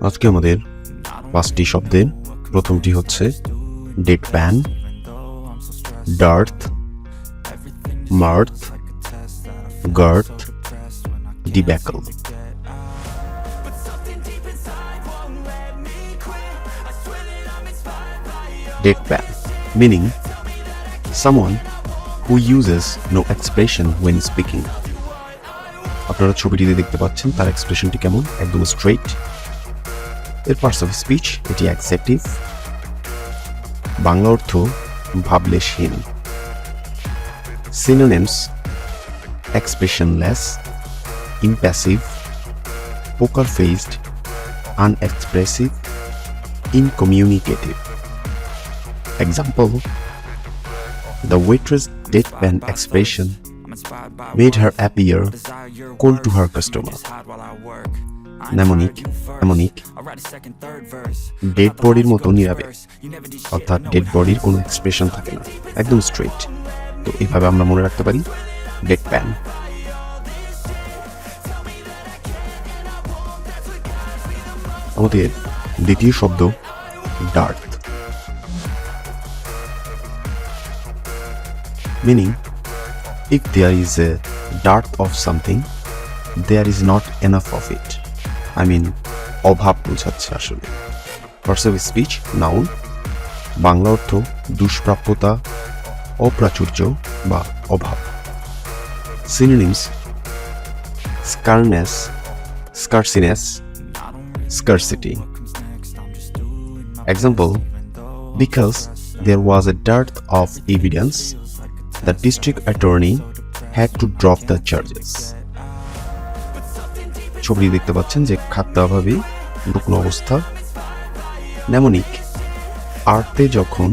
আজকে আমাদের 5টি শব্দের প্রথমটি হচ্ছে Deadpan, Dearth, Mirth, Girth, Dappled. Deadpan, meaning someone who uses no expression when speaking. আপনারা ছবিটিতে দেখতে পাচ্ছেন তার এক্সপ্রেশনটি কেমন, একদম স্ট্রেইট। এর পার্টস অফ স্পিচ, এটি অ্যাকসেপ্টিভ। বাংলা অর্থ ভাবলেশহীন। Synonyms expressionless, impassive, poker faced, unexpressive, incommunicative. Example: The waitress' deadpan expression made her appear cold to her customer. Mnemonic, dead বডির মতো নীরবে, অর্থাৎ ডেড বডির কোনো এক্সপ্রেশন থাকে না, একদম স্ট্রেইট। তো এইভাবে আমরা মনে রাখতে পারি ডেডপ্যান। আমাদের দ্বিতীয় শব্দ dearth, meaning if there is a dearth of something, there is not enough of it. I mean, অভাব বোঝাচ্ছে আসলে। Parts of speech, noun. Bangla অর্থ দুষ্প্রাপ্যতা, অপ্রাচুর্য বা অভাব। Synonyms scarceness, scarceness, scarcity. Example: because there was a dearth of evidence, the district attorney had to drop the charges. ছবি দেখতে পাচ্ছেন যে খাদ্যাভাবে রুগ্ন অবস্থা। নেমোনিক, আর্থে যখন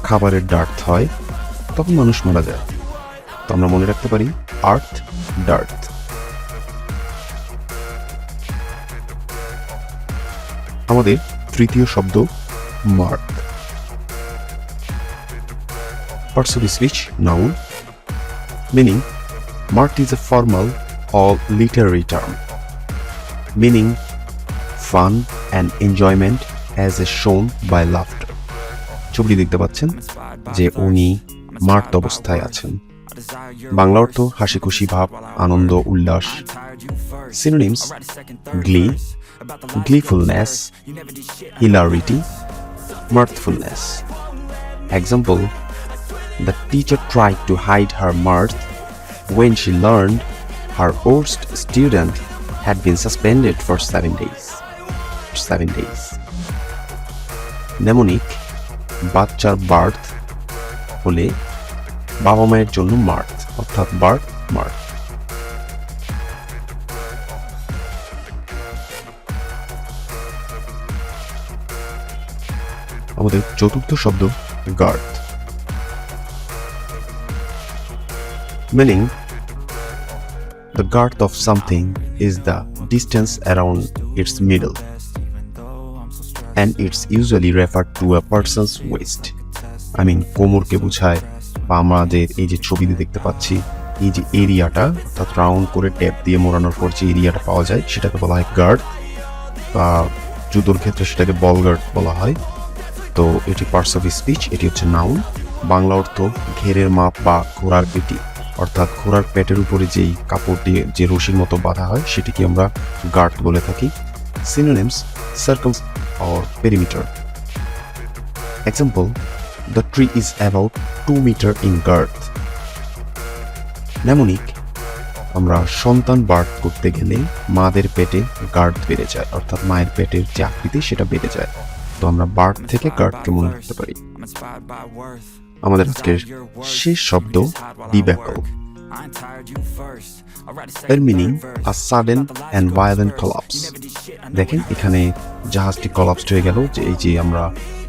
খাবারের ডার্থ হয় তখন মানুষ মারা যায়। তো আমরা মনে রাখতে পারি আর্থ, ডার্থ। আমাদের তৃতীয় শব্দ মার্থ। Parts of speech, noun. Meaning, mirth is a formal or literary term, meaning fun and enjoyment as is shown by laughter. ছবিটি দেখতে পাচ্ছেন যে উনি মার্থ অবস্থায় আছেন। বাংলা অর্থ হাসি খুশি ভাব, আনন্দ, উল্লাস। Synonyms গ্লি, gleefulness, hilarity, mirthfulness. Example: the teacher tried to hide her mirth when she learned her worst student had been suspended for 7 days. Mnemonic, বাচ্চার বার্থ হলে বাবা মায়ের জন্য মার্থ, অর্থাৎ বার্থ, মার্থ। আমাদের চতুর্থ শব্দ girth, meaning the girth of something is the distance around its middle, and it's usually referred to a person's waist. I mean, কোমরকে বোঝায়, বা আমাদের এই যে ছবিতে দেখতে পাচ্ছি এই যে এরিয়াটা, অর্থাৎ রাউন্ড করে ট্যাপ দিয়ে মোড়ানোর পর যে এরিয়াটা পাওয়া যায় সেটাকে বলা হয় গার্থ, বা জুতোর ক্ষেত্রে সেটাকে বল গার্থ বলা হয়। তো এটি পার্টস অফ স্পিচ, এটি হচ্ছে নাউন। বাংলা অর্থ ঘেরের মাপ বা ঘোড়ার পেটি, অর্থাৎ ঘোড়ার পেটের উপরে যেই কাপড় দিয়ে যে রশির মতো বাঁধা হয় সেটিকে আমরা গার্থ বলে থাকি। Synonyms circle or perimeter. Example: the tree is about 2 meters in girth. Mnemonic, আমরা সন্তান বার্থ করতে গেলে মাদের পেটে গার্থ বেড়ে যায়, অর্থাৎ মায়ের পেটের যে আকৃতি সেটা বেড়ে যায়। তো আমরা বার্থ থেকে গার্থকে মনে রাখতে পারি। আমাদের আজকের শেষ শব্দ ডিব্যাকল। এর meaning a sudden and violent collapse. দেখেন এখানে জাহাজটি কলাপসড হয়ে গেল, যে এই যে আমরা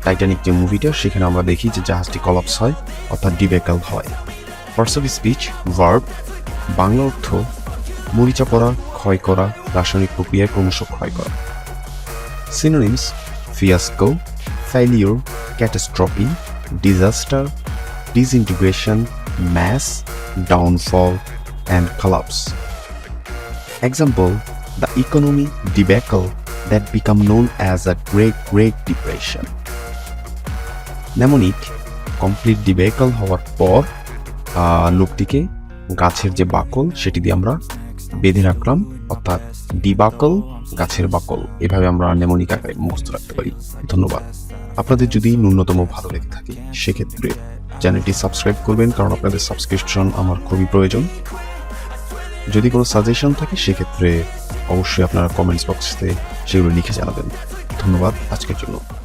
টাইটানিক যে মুভিটা সেখানে আমরা দেখি যে জাহাজটি কলাপস হয়, অর্থাৎ ডিব্যাকল হয়। Parts of speech, verb. Bangla অর্থ মরিচা পড়া, ক্ষয় করা, রাসায়নিক প্রক্রিয়ায় ক্রমশ ক্ষয় করা। Synonyms fiasco, failure, catastrophe, disaster, disintegration, mass, downfall, and collapse. Example: the economy debacle that become known as a Great Depression. Mnemonic complete debacle হওয়ার পর লোকটিকে গাছের যে বাকল সেটি দিয়ে আমরা বেঁধে রাখলাম, অর্থাৎ ডিবাকল গাছের বাকল। এভাবে আমরা নেমোনিক আকারে মুখস্থ রাখতে পারি। ধন্যবাদ। আপনাদের যদি ন্যূনতম ভালো লেগে থাকে সেক্ষেত্রে চ্যানেলটি সাবস্ক্রাইব করবেন, কারণ আপনাদের সাবস্ক্রিপশন আমার খুবই প্রয়োজন। যদি কোনো সাজেশন থাকে সেক্ষেত্রে অবশ্যই আপনারা কমেন্টস বক্সে সেগুলো লিখে জানাবেন। ধন্যবাদ আজকের জন্য।